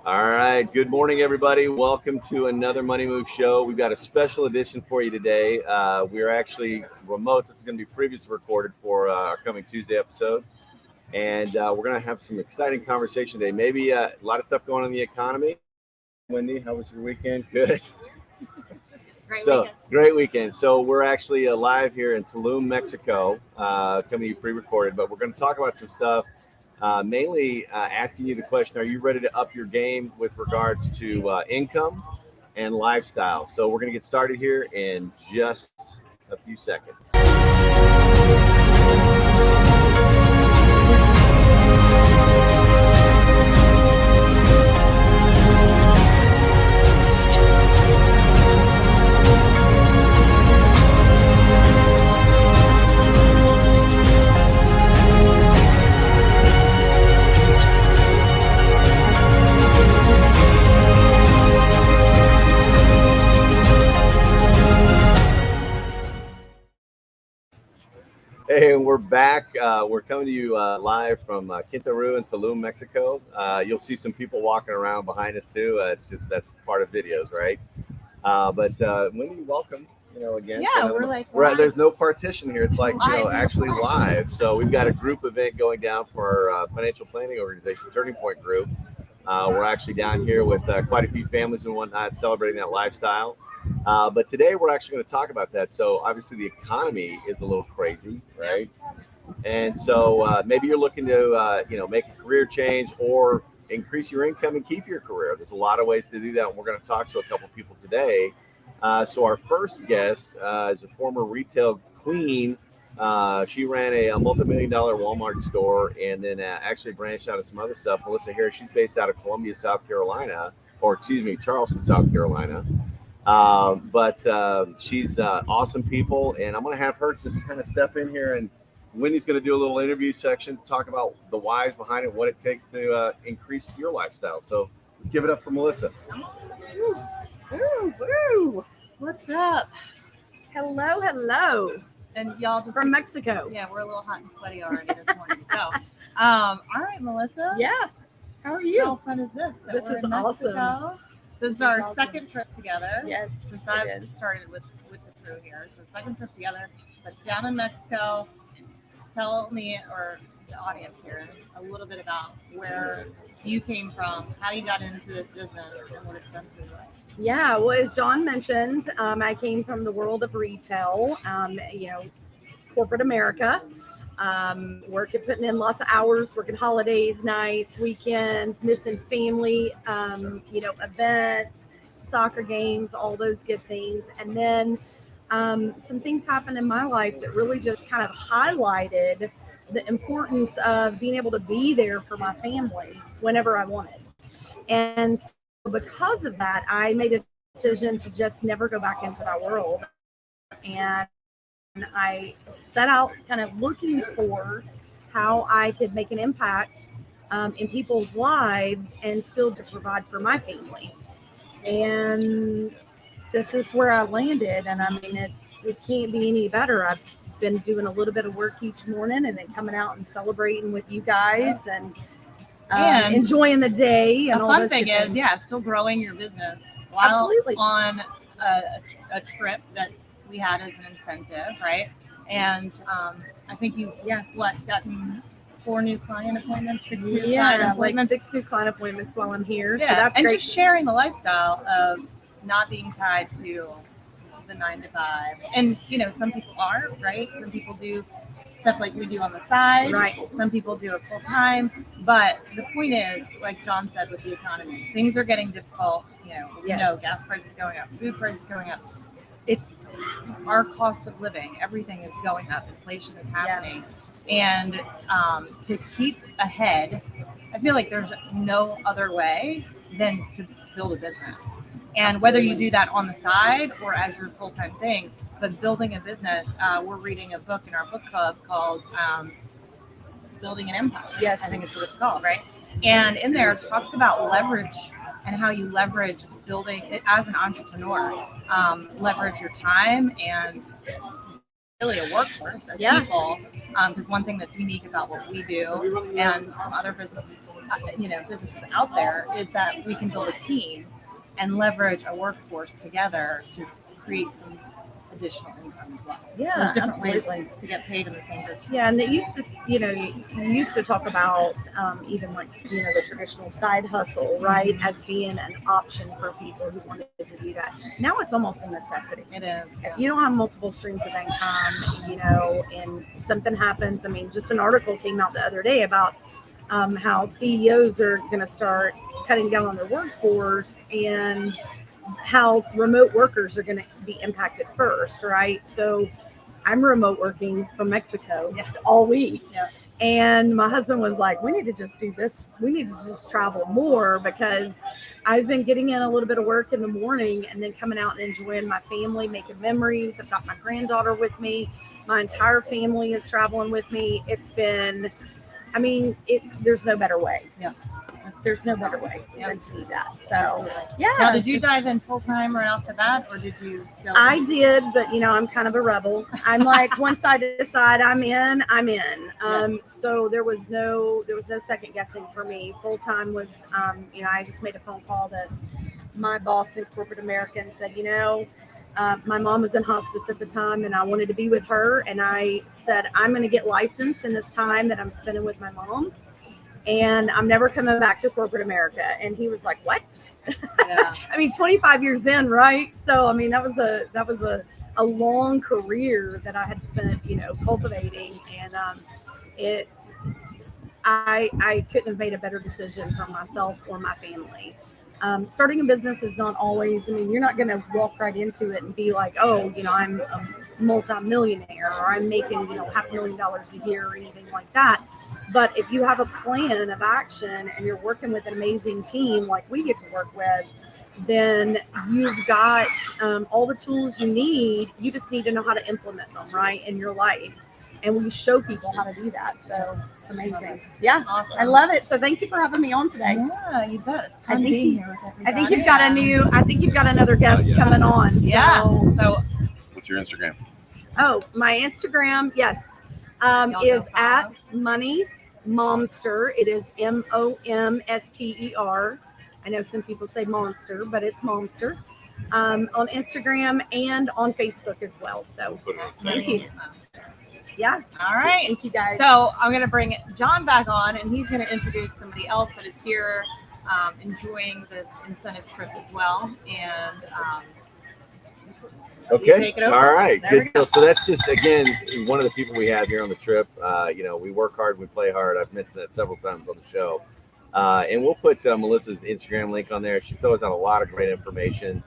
All right. Good morning, everybody. Welcome to another Money Move show. We've got a special edition for you today. We are actually remote. This is going to be previously recorded for our coming Tuesday episode. And we're going to have some exciting conversation today. Maybe a lot of stuff going on in the economy. Wendy, how was your weekend? Good. Great weekend. So we're actually live here in Tulum, Mexico, coming to you pre-recorded, but we're going to talk about some stuff. Mainly asking you the question, are you ready to up your game with regards to income and lifestyle? So we're going to get started here in just a few seconds. Hey, and we're back. We're coming to you live from Quintana Roo in Tulum, Mexico. You'll see some people walking around behind us too. That's part of videos, right? But Wendy, welcome. Again. Yeah, we're there's no partition here. It's like actually live. So we've got a group event going down for our financial planning organization, Turning Point Group. We're actually down here with quite a few families and whatnot, celebrating that lifestyle. But today we're actually going to talk about that. So obviously the economy is a little crazy, right? And so maybe you're looking to make a career change or increase your income and keep your career. There's a lot of ways to do that, and we're going to talk to a couple people today. So our first guest is a former retail queen. She ran a multi-million-dollar Walmart store and then actually branched out of some other stuff. Melissa Harris, she's based out of Columbia, South Carolina, Charleston, South Carolina. But she's awesome people, and I'm going to have her just kind of step in here, and Wendy's going to do a little interview section, talk about the whys behind it, what it takes to increase your lifestyle. So let's give it up for Melissa. Woo. What's up? Hello. And y'all just From Mexico. Yeah, we're a little hot and sweaty already this morning. So, all right, Melissa. Yeah. How are you? How fun is this? This is awesome. This is our second trip together. Yes. Since I've started with the crew here. So second trip together, but down in Mexico. Tell me, or the audience here, a little bit about where you came from, how you got into this business, and what it's done for your life. Yeah, well, as John mentioned, I came from the world of retail, corporate America, putting in lots of hours, working holidays, nights, weekends, missing family, events, soccer games, all those good things. And then some things happened in my life that really just kind of highlighted the importance of being able to be there for my family whenever I wanted. And so because of that, I made a decision to just never go back into that world. And I set out kind of looking for how I could make an impact in people's lives and still to provide for my family. And this is where I landed. And I mean, it can't be any better. I've been doing a little bit of work each morning and then coming out and celebrating with you guys and enjoying the day. And the all fun those thing is, things. still growing your business while Absolutely. on a trip that we had as an incentive, right? And I think you've gotten 4 new client appointments, 6 new client appointments. 6 new client appointments while I'm here. Yeah, So that's and great. just sharing the lifestyle of not being tied to the 9 to 5. And some people are, right? Some people do stuff like we do on the side. Right. Some people do it full time. But the point is, like John said, with the economy, things are getting difficult. Gas prices going up, food prices going up. It's our cost of living. Everything is going up. Inflation is happening. And to keep ahead, I feel like there's no other way than to build a business. And whether you do that on the side or as your full-time thing, but building a business, we're reading a book in our book club called Building an Empire. Yes. I think it's what it's called, right? And in there it talks about leverage and how you leverage building it as an entrepreneur, leverage your time and really a workforce of Yeah. people. Because one thing that's unique about what we do and some other businesses, businesses out there, is that we can build a team and leverage a workforce together to create some additional income as well. Yeah, so different absolutely. ways to get paid in the same business. Yeah, and they used to, you used to talk about even like, the traditional side hustle, right, as being an option for people who wanted to do that. Now it's almost a necessity. It is. If you don't have multiple streams of income, and something happens, I mean, just an article came out the other day about how CEOs are going to start cutting down on their workforce and how remote workers are going to be impacted first, right? So I'm remote working from Mexico all week. Yeah. And my husband was like, we need to just do this. We need to just travel more because I've been getting in a little bit of work in the morning and then coming out and enjoying my family, making memories. I've got my granddaughter with me. My entire family is traveling with me. It's been, there's no better way. Yeah. There's no better way than to do that. So, Absolutely. yeah. Now, did you dive in full time right off the bat, or did you? I did, but I'm kind of a rebel. I'm like, once I decide I'm in, I'm in. So there was no second guessing for me. Full time was, I just made a phone call to my boss in corporate America and said, my mom was in hospice at the time and I wanted to be with her. And I said, I'm going to get licensed in this time that I'm spending with my mom. And I'm never coming back to corporate America. And he was like, what? Yeah. 25 years in, right? So, that was a long career that I had spent, cultivating. And I couldn't have made a better decision for myself or my family. Starting a business is not always, you're not going to walk right into it and be like, oh, I'm a multi-millionaire or I'm making, $500,000 a year or anything like that. But if you have a plan of action and you're working with an amazing team like we get to work with, then you've got all the tools you need. You just need to know how to implement them, right, in your life. And we show people how to do that. So it's amazing. Yeah, Awesome. I love it. So thank you for having me on today. Yeah, you bet. It's I fun think being you- here with everybody. I think you've got another guest coming on. So. Yeah. So What's your Instagram? Oh, my Instagram, yes, Y'all is go at follow. Money Momster. It is MOMSTER. I know some people say monster, but it's Momster. On Instagram and on Facebook as well. So thank you. Yeah. All right. Thank you guys. So I'm going to bring John back on, and he's going to introduce somebody else that is here enjoying this incentive trip as well. And you Okay. take it over. All right. There we Good go. deal. So that's just, again, one of the people we have here on the trip. We work hard, we play hard. I've mentioned that several times on the show. And we'll put Melissa's Instagram link on there. She throws out a lot of great information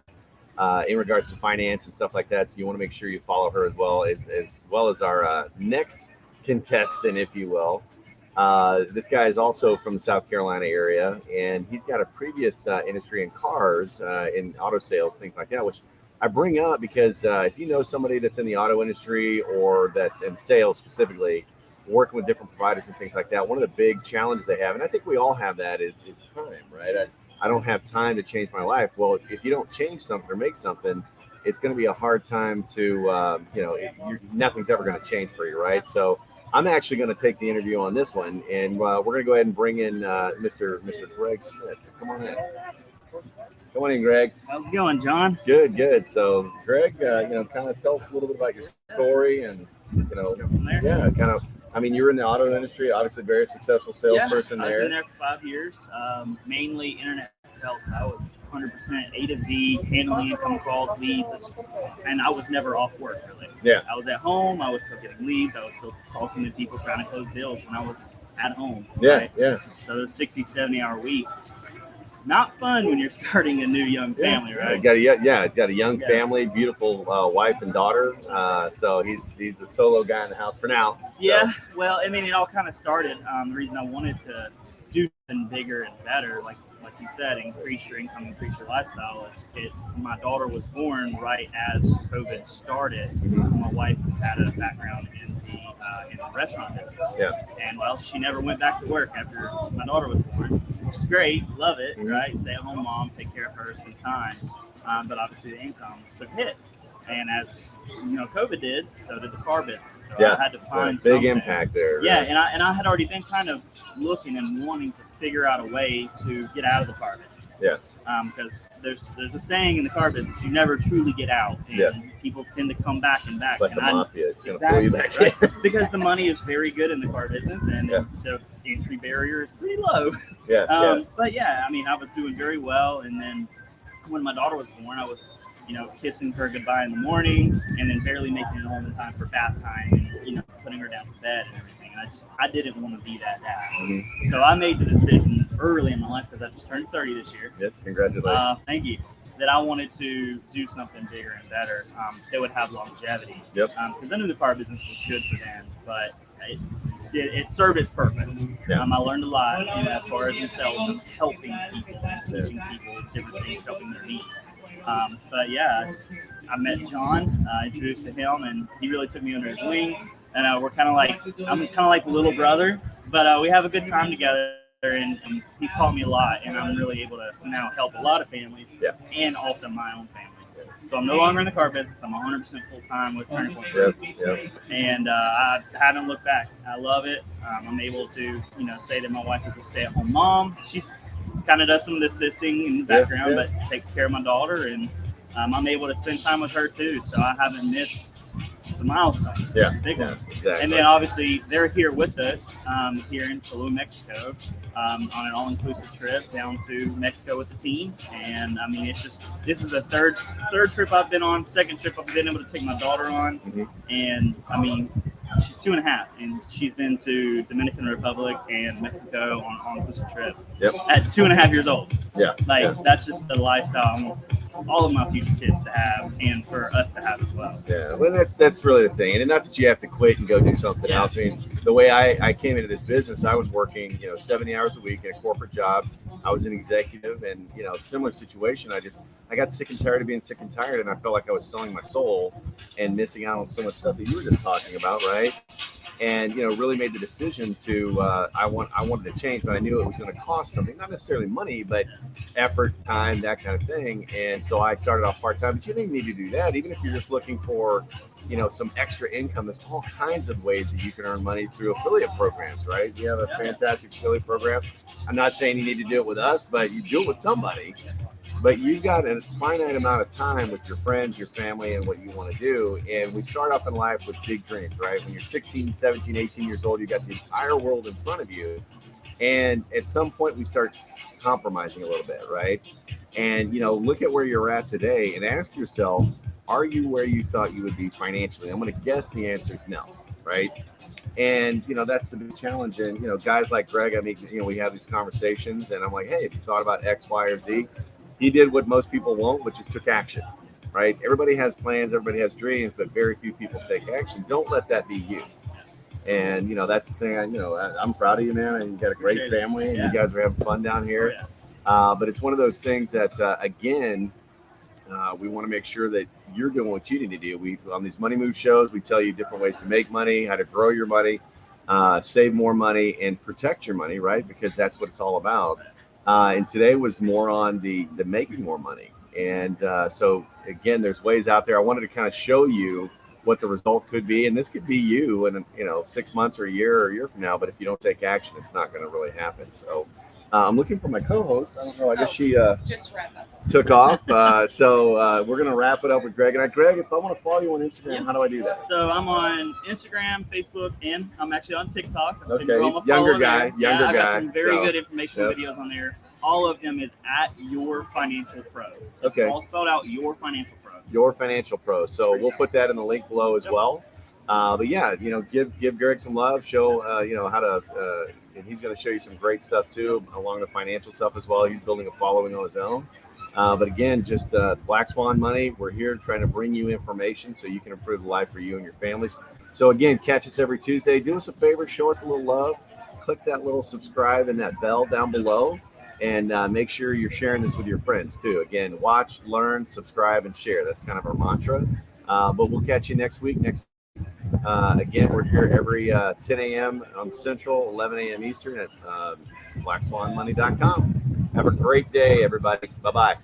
in regards to finance and stuff like that. So you want to make sure you follow her as well as our next contestant, if you will. This guy is also from the South Carolina area, and he's got a previous industry in cars, in auto sales, things like that, which I bring up because if you know somebody that's in the auto industry or that's in sales specifically, working with different providers and things like that, one of the big challenges they have, and I think we all have that, is time, right? I don't have time to change my life. Well, if you don't change something or make something, it's going to be a hard time to, nothing's ever going to change for you, right? So I'm actually going to take the interview on this one, and we're going to go ahead and bring in Mr. Greg Smith. So come on in. Come on in, Greg. How's it going, John? Good. So, Greg, kind of tell us a little bit about your story and, you're in the auto industry, obviously very successful salesperson I was there. in there for 5 years, mainly internet sales. I was 100% A to Z, handling income calls, leads, and I was never off work, really. Yeah. I was at home. I was still getting leads. I was still talking to people, trying to close deals when I was at home. Yeah, right? yeah. So those 60, 70-hour weeks. Not fun when you're starting a new young family, right? Got a young family, beautiful wife and daughter. So he's the solo guy in the house for now. Yeah, well, it all kind of started. The reason I wanted to do something bigger and better, like you said, increase your income, increase your lifestyle. My daughter was born right as COVID started. My wife had a background in the restaurant business. Yeah. And she never went back to work after my daughter was born, which is great. Love it, right? Stay at home mom, take care of her, spend time. But obviously the income took a hit. And as you know, COVID did, so did the car business. So Yeah. I had to find Big something. impact there. Yeah, right? and I had already been kind of looking and wanting to figure out a way to get out of the car business. Yeah. Because there's a saying in the car business, you never truly get out, and Yeah. people tend to come back and back. Like and the mafia, it's going to pull you back in. right? Because the money is very good in the car business, and Yeah. the entry barrier is pretty low. Yeah. But yeah, I mean, I was doing very well, and then when my daughter was born, I was, kissing her goodbye in the morning, and then barely making it home in time for bath time, and putting her down to bed and everything. And I didn't want to be that dad. Mhm. So I made the decision early in my life, because I just turned 30 this year. Yes, congratulations. Thank you. That I wanted to do something bigger and better that would have longevity. Yep. Because I knew the car business was good for them, but it served its purpose. Yeah. I learned a lot as far as the sales of helping people, teaching people different things, helping their needs. But yeah, I met John, introduced to him, and he really took me under his wing. And I'm kind of like the little brother, but we have a good time together. And he's taught me a lot, and I'm really able to now help a lot of families, Yeah. and also my own family. So I'm no longer in the car business. I'm 100% full time with Turning Point Yep. Group, Yep. and I haven't looked back. I love it. I'm able to, say that my wife is a stay-at-home mom. She's kind of does some of the assisting in the background, Yeah. but takes care of my daughter, and I'm able to spend time with her too. So I haven't missed the milestone. Yeah. Big Yeah. ones. Exactly. And then obviously they're here with us here in Tulum, Mexico, on an all-inclusive trip down to Mexico with the team. And I mean, this is the third trip I've been on. Second trip I've been able to take my daughter on. Mhm. And I mean, she's 2.5, and she's been to Dominican Republic and Mexico on an all-inclusive trip Yep. at 2.5 years old. Yeah. Like Yeah. that's just the lifestyle I want all of my future kids to have, and for us to have as well. Yeah, well, that's really the thing, and not that you have to quit and go do something else. I mean, the way I came into this business, I was working 70 hours a week in a corporate job. I was an executive, and similar situation. I got sick and tired of being sick and tired, and I felt like I was selling my soul and missing out on so much stuff that you were just talking about, right? And really made the decision to I wanted to change, but I knew it was going to cost something, not necessarily money, but effort, time, that kind of thing. And so I started off part-time, but you don't even need to do that. Even if you're just looking for some extra income, there's all kinds of ways that you can earn money through affiliate programs, right? We have a fantastic affiliate program. I'm not saying you need to do it with us, but you do it with somebody. But you've got a finite amount of time with your friends, your family, and what you want to do. And we start off in life with big dreams, right? When you're 16, 17, 18 years old, you got the entire world in front of you. And at some point, we start compromising a little bit, right? And, look at where you're at today and ask yourself, are you where you thought you would be financially? I'm going to guess the answer is no, right? And, that's the big challenge. And, guys like Greg, I mean, we have these conversations, and I'm like, hey, have you thought about X, Y, or Z? He did what most people won't, which is took action, right? Everybody has plans, everybody has dreams, but very few people take action. Don't let that be you. And, that's the thing, I'm proud of you, man. And you got a great family, and you guys are having fun down here. But it's one of those things that, again, we want to make sure that you're doing what you need to do. On these Money Move shows, we tell you different ways to make money, how to grow your money, save more money, and protect your money, right? Because that's what it's all about. And today was more on the making more money. And so, again, there's ways out there. I wanted to kind of show you what the result could be. And this could be you in, 6 months or a year from now. But if you don't take action, it's not going to really happen. So I'm looking for my co-host. I don't know. I guess she Just wrap up. took off. So we're going to wrap it up with Greg. And Greg, if I want to follow you on Instagram, how do I do that? So I'm on Instagram, Facebook, and I'm actually on TikTok. Okay, younger guy. I got some very good informational yep. videos on there. All of them is at Your Financial Pro. It's Okay. all spelled out, Your Financial Pro. Your Financial Pro. So we'll put that in the link below as well. But yeah, give Greg some love. Show how to. And he's going to show you some great stuff too, along the financial stuff as well. He's building a following on his own. But again, just Black Swan Money. We're here trying to bring you information so you can improve the life for you and your families. So again, catch us every Tuesday. Do us a favor, show us a little love. Click that little subscribe and that bell down below. And make sure you're sharing this with your friends too. Again, watch, learn, subscribe, and share. That's kind of our mantra. But we'll catch you next week. Again, we're here every 10 a.m. on Central, 11 a.m. Eastern at blackswanmoney.com. Have a great day, everybody. Bye-bye.